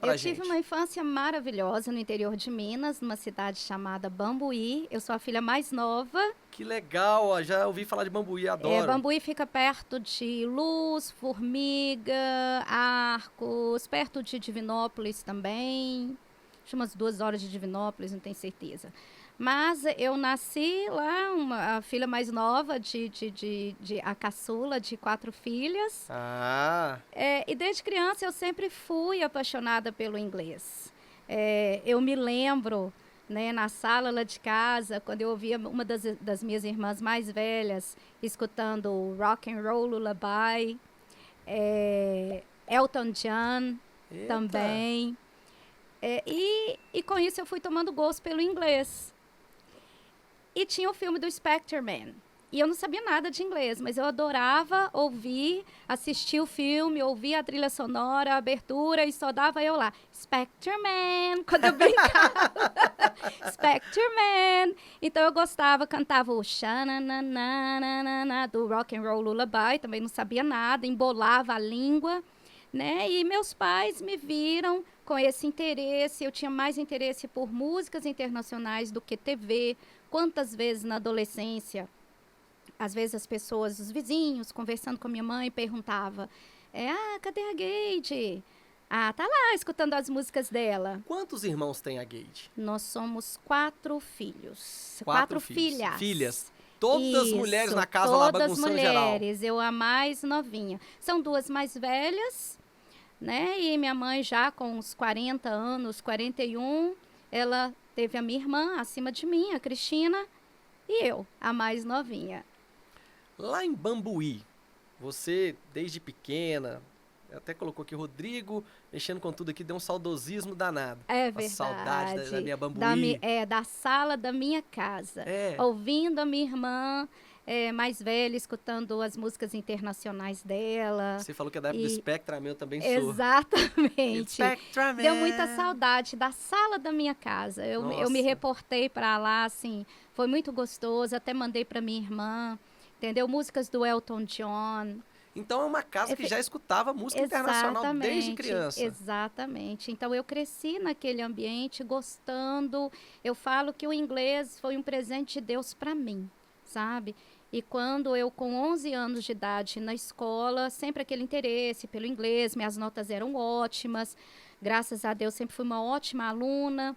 pra Eu gente. tive uma infância maravilhosa no interior de Minas, numa cidade chamada Bambuí. Eu sou a filha mais nova. Que legal, ó, já ouvi falar de Bambuí, adoro. Bambuí fica perto de Luz, Formiga, Arcos, perto de Divinópolis também. Acho umas 2 horas de Divinópolis, não tenho certeza. Mas eu nasci lá, a filha mais nova, a caçula de 4 filhas. Ah, E desde criança eu sempre fui apaixonada pelo inglês. Eu me lembro, né, na sala lá de casa, quando eu ouvia uma das minhas irmãs mais velhas escutando Rock and Roll Lullaby, Elton John eita. também. E com isso eu fui tomando gosto pelo inglês. E tinha o filme do Spectre Man. E eu não sabia nada de inglês, mas eu adorava ouvir, assistir o filme, ouvir a trilha sonora, a abertura, e só dava eu lá, Spectre Man, quando eu brincava. Spectre Man. Então eu gostava, cantava o Xananana do Rock and Roll Lullaby, também não sabia nada, embolava a língua, né? E meus pais me viram com esse interesse, eu tinha mais interesse por músicas internacionais do que TV. Quantas vezes na adolescência, às vezes as pessoas, os vizinhos, conversando com a minha mãe, perguntava, cadê a Gade? Ah, tá lá, escutando as músicas dela. Quantos irmãos tem a Gade? Nós somos 4 filhos. 4 filhos. Filhas. Filhas. Todas Isso, mulheres na casa lá todas bagunçando geral. mulheres, eu a mais novinha. São 2 mais velhas, né? E minha mãe já com uns 40 anos, 41, ela teve a minha irmã acima de mim, a Cristina, e eu, a mais novinha. Lá em Bambuí, você, desde pequena, até colocou aqui Rodrigo, mexendo com tudo aqui, deu um saudosismo danado. É Uma verdade. saudade da minha Bambuí. Da sala da minha casa. Ouvindo a minha irmã mais velha, escutando as músicas internacionais dela. Você falou que é da época do Spectra Man, eu também sou. Exatamente. Spectra Man. Deu muita saudade da sala da minha casa. Eu me reportei para lá, assim, foi muito gostoso, até mandei para minha irmã, entendeu? Músicas do Elton John. Então é uma casa que já escutava música internacional desde criança. Exatamente. Então eu cresci naquele ambiente gostando. Eu falo que o inglês foi um presente de Deus para mim, sabe? E quando eu, com 11 anos de idade na escola, sempre aquele interesse pelo inglês, minhas notas eram ótimas. Graças a Deus sempre fui uma ótima aluna.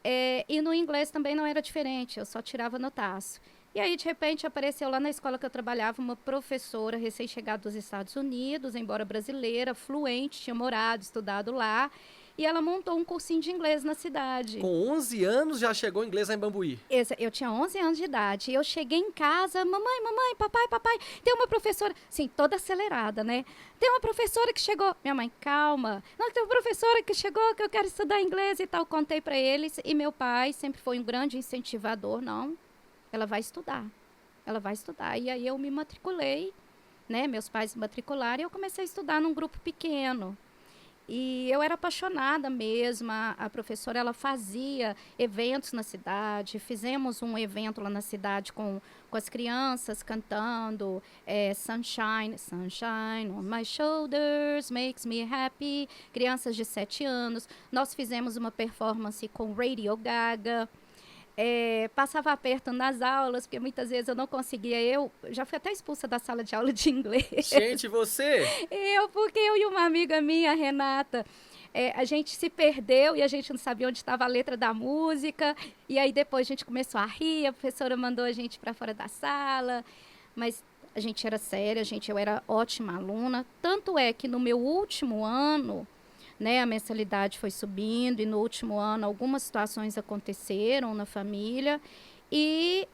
E no inglês também não era diferente, eu só tirava notaço. E aí, de repente, apareceu lá na escola que eu trabalhava uma professora recém-chegada dos Estados Unidos, embora brasileira, fluente, tinha morado, estudado lá. E ela montou um cursinho de inglês na cidade. Com 11 anos já chegou inglês lá em Bambuí? Eu tinha 11 anos de idade. E eu cheguei em casa, mamãe, papai, tem uma professora, assim, toda acelerada, né? Tem uma professora que chegou. Minha mãe, calma. Não, tem uma professora que chegou, que eu quero estudar inglês e tal. Contei para eles. E meu pai sempre foi um grande incentivador, não. Ela vai estudar. E aí eu me matriculei, né? Meus pais me matricularam e eu comecei a estudar num grupo pequeno. E eu era apaixonada mesmo. A professora, ela fazia eventos na cidade. Fizemos um evento lá na cidade com as crianças cantando Sunshine, Sunshine on my shoulders, makes me happy. Crianças de 7 anos. Nós fizemos uma performance com Radio Gaga. Passava aperto nas aulas, porque muitas vezes eu não conseguia. Eu já fui até expulsa da sala de aula de inglês. Gente, você? Porque eu e uma amiga minha, a Renata, a gente se perdeu e a gente não sabia onde estava a letra da música. E aí depois a gente começou a rir, a professora mandou a gente para fora da sala. Mas a gente era séria, eu era ótima aluna. Tanto é que no meu último ano, né, a mensalidade foi subindo e no último ano algumas situações aconteceram na família e,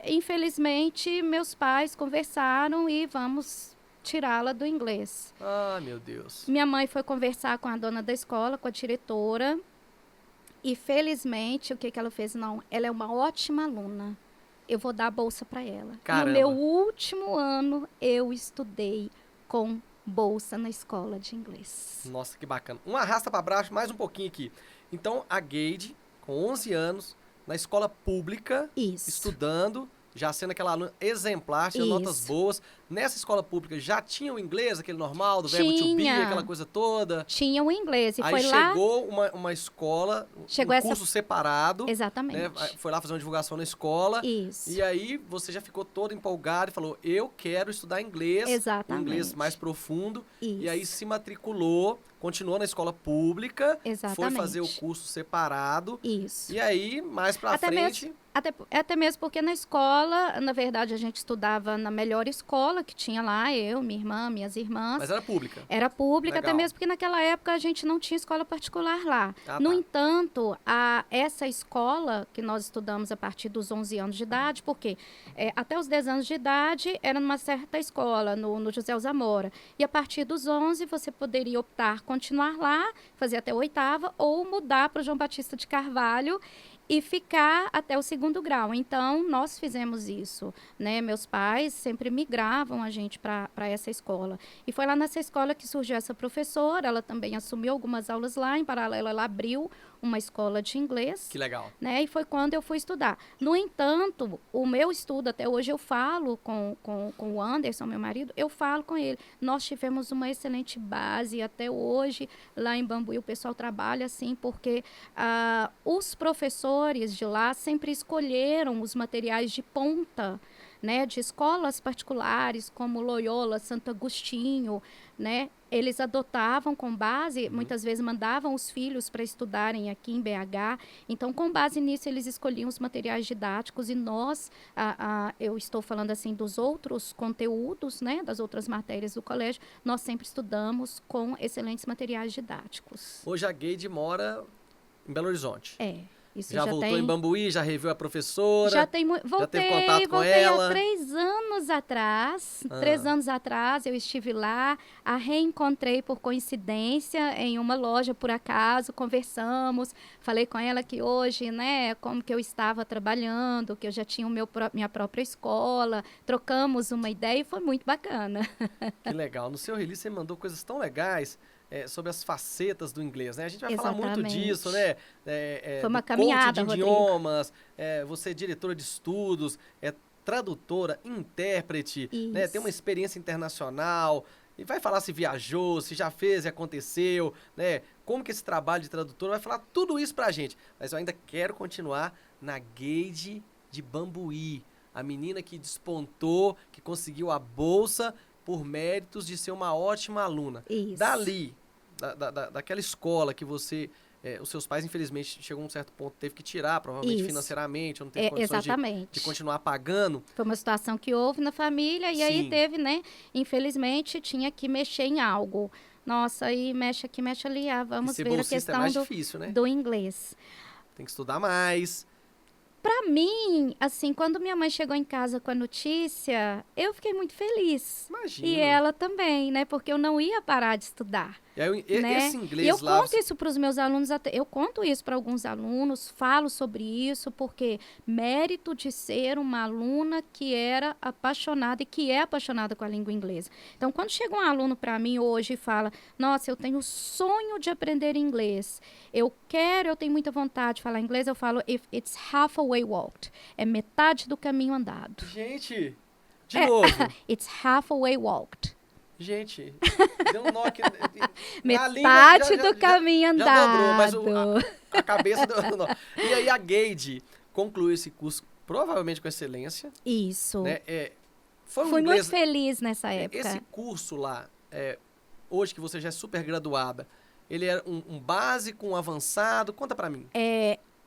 infelizmente, meus pais conversaram e vamos tirá-la do inglês. Ah, meu Deus. Minha mãe foi conversar com a dona da escola, com a diretora, e felizmente, o que ela fez? Não, ela é uma ótima aluna. Eu vou dar a bolsa para ela. Caramba. No meu último ano, eu estudei com bolsa na escola de inglês. Nossa, que bacana. Um arrasta para baixo, mais um pouquinho aqui. Então, a Gade, com 11 anos, na escola pública, estudando, já sendo aquela aluna exemplar, tinha notas boas, Nessa escola pública já tinha o inglês, aquele normal, do verbo to be, Tinha. aquela coisa toda? Tinha o inglês. E Aí foi lá... chegou uma escola, Chegou um curso separado, Exatamente. né? Foi lá fazer uma divulgação na escola. Isso. E aí você já ficou todo empolgado e falou, eu quero estudar inglês, Exatamente. inglês mais profundo. Isso. E aí se matriculou, continuou na escola pública, foi Exatamente. fazer o curso separado. Isso. E aí, mais pra frente... Até mesmo porque na escola, na verdade, a gente estudava na melhor escola que tinha lá, eu, minha irmã, minhas irmãs. Mas era pública. Era pública, Legal. até mesmo porque naquela época a gente não tinha escola particular lá. Ah, No tá. entanto, essa escola que nós estudamos a partir dos 11 anos de idade, porque até os 10 anos de idade era numa certa escola, no José Zamora. E a partir dos 11 você poderia optar continuar lá, fazer até a 8ª, ou mudar para o João Batista de Carvalho e ficar até o 2º grau. Então, nós fizemos isso, né? Meus pais sempre migravam a gente para essa escola. E foi lá nessa escola que surgiu essa professora, ela também assumiu algumas aulas lá, em paralelo ela abriu uma escola de inglês. Que legal. Né? E foi quando eu fui estudar. No entanto, o meu estudo, até hoje eu falo com o Anderson, meu marido, eu falo com ele. Nós tivemos uma excelente base, até hoje, lá em Bambuí, o pessoal trabalha assim, porque os professores de lá sempre escolheram os materiais de ponta, né, de escolas particulares, como Loyola, Santo Agostinho, né? Eles adotavam com base, muitas vezes mandavam os filhos para estudarem aqui em BH. Então, com base nisso, eles escolhiam os materiais didáticos e nós, eu estou falando assim dos outros conteúdos, né, das outras matérias do colégio, nós sempre estudamos com excelentes materiais didáticos. Hoje a Gade mora em Belo Horizonte. Isso Já voltou em Bambuí, já reviu a professora? Já tem já teve contato com voltei ela? há 3 anos atrás. 3 anos atrás eu estive lá, a reencontrei por coincidência em uma loja, por acaso, conversamos. Falei com ela que hoje, né, como que eu estava trabalhando, que eu já tinha minha própria escola. Trocamos uma ideia e foi muito bacana. Que legal. No seu release você mandou coisas tão legais. Sobre as facetas do inglês, né? A gente vai falar muito disso, né? Foi uma caminhada, coach de idiomas, você é diretora de estudos, tradutora, intérprete, né? Tem uma experiência internacional, e vai falar se viajou, se já fez e aconteceu, né? Como que esse trabalho de tradutora vai falar tudo isso pra gente. Mas eu ainda quero continuar na Gade de Bambuí, a menina que despontou, que conseguiu a bolsa por méritos de ser uma ótima aluna. Isso. Dali, daquela escola que você, os seus pais, infelizmente, chegou a um certo ponto, teve que tirar, provavelmente financeiramente, ou não teve condições de continuar pagando. Foi uma situação que houve na família, e aí teve, né, infelizmente, tinha que mexer em algo. Nossa, aí mexe aqui, mexe ali, vamos ver a questão mais difícil, né? do inglês. Tem que estudar mais. Pra mim, assim, quando minha mãe chegou em casa com a notícia, eu fiquei muito feliz. Imagina. E ela também, né? Porque eu não ia parar de estudar. E aí, esse inglês e eu lá... conto isso para os meus alunos, eu conto isso para alguns alunos, falo sobre isso, porque mérito de ser uma aluna que era apaixonada e que é apaixonada com a língua inglesa. Então, quando chega um aluno para mim hoje e fala, nossa, eu tenho sonho de aprender inglês, eu tenho muita vontade de falar inglês, eu falo, if it's halfway walked, é metade do caminho andado. Gente, de novo. It's halfway walked. Gente, deu um nó aqui. Metade do caminho andado. Já dobrou, mas a cabeça deu nó. E aí a Gade concluiu esse curso, provavelmente com excelência. Isso. Né? Fui muito feliz nessa época. Esse curso lá, hoje que você já é super graduada, ele era um básico, um avançado? Conta pra mim.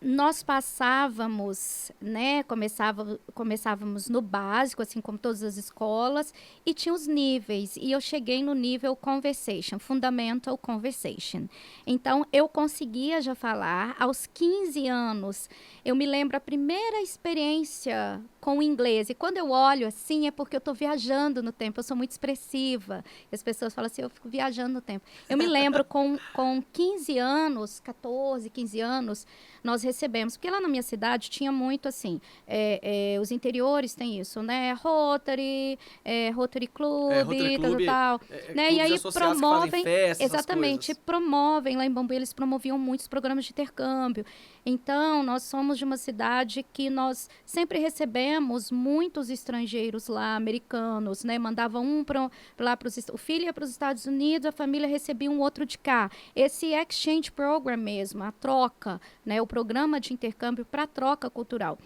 Nós passávamos, né, começávamos no básico, assim como todas as escolas, e tinha os níveis, e eu cheguei no nível Conversation, Fundamental Conversation. Então, eu conseguia já falar, aos 15 anos, eu me lembro a primeira experiência com o inglês, e quando eu olho assim, é porque eu estou viajando no tempo, eu sou muito expressiva, e as pessoas falam assim, eu fico viajando no tempo. Eu me lembro com 15 anos, 14, 15 anos, nós recebemos, porque lá na minha cidade tinha muito assim, os interiores têm isso, né, Rotary Club, tal, né, e aí promovem, festas, exatamente, promovem, lá em Bambuí eles promoviam muitos programas de intercâmbio. Então, nós somos de uma cidade que nós sempre recebemos tivemos muitos estrangeiros lá, americanos, né? Mandava o filho ia para os Estados Unidos, a família recebia um outro de cá. Esse exchange program mesmo, a troca, né? O programa de intercâmbio para troca cultural.